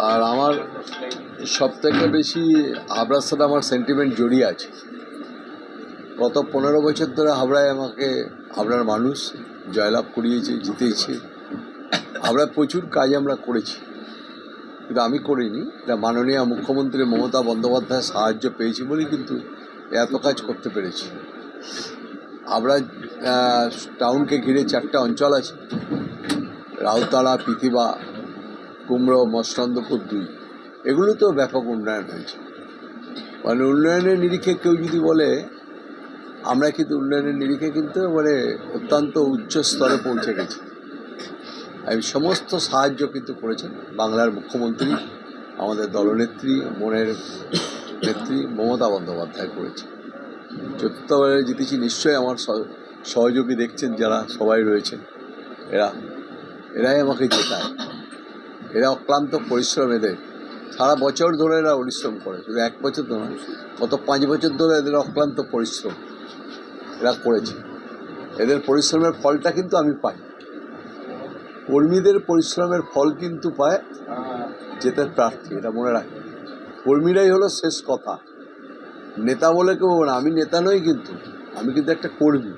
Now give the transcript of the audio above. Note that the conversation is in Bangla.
আর আমার সবথেকে বেশি হাবড়ার সাথে আমার সেন্টিমেন্ট জড়িয়ে আছে। গত 15 বছর ধরে হাবড়ায় আমাকে হাবড়ার মানুষ জয়লাভ করিয়েছে, জিতেছে। হাবড়ায় প্রচুর কাজ আমরা করেছি, কিন্তু আমি করিনি। এটা মাননীয় মুখ্যমন্ত্রী মমতা বন্দ্যোপাধ্যায়ের সাহায্য পেয়েছি বলেই কিন্তু এত কাজ করতে পেরেছি। হাবড়া টাউনকে ঘিরে 4টে অঞ্চল আছে: রাউতাড়া, পিথিবা, কুমড়ো, মসলন্দপুর 2। এগুলো তো ব্যাপক উন্নয়ন হয়েছে। মানে উন্নয়নের নিরিখে কেউ যদি বলে, আমরা কিন্তু উন্নয়নের নিরিখে কিন্তু অত্যন্ত উচ্চ স্তরে পৌঁছে গেছি। এই সমস্ত সাহায্য কিন্তু করেছেন বাংলার মুখ্যমন্ত্রী, আমাদের দলনেত্রী, মনের নেত্রী মমতা বন্দ্যোপাধ্যায় করেছে। চতুর্থবারে জিতেছি। নিশ্চয়ই আমার সহযোগী দেখছেন যারা সবাই রয়েছেন, এরাই আমাকে জেতায়। এরা অক্লান্ত পরিশ্রম, এদের সারা বছর ধরে এরা পরিশ্রম করে, শুধু 1 বছর নয়, গত 5 বছর ধরে এদের অক্লান্ত পরিশ্রম এরা করেছে। এদের পরিশ্রমের ফলটা কিন্তু আমি পাই। কর্মীদের পরিশ্রমের ফল কিন্তু পায় জেতার প্রার্থী, এটা মনে রাখি। কর্মীরাই হলো শেষ কথা। নেতা বলে কেউ না, আমি নেতা নই, কিন্তু আমি কিন্তু একটা কর্মী।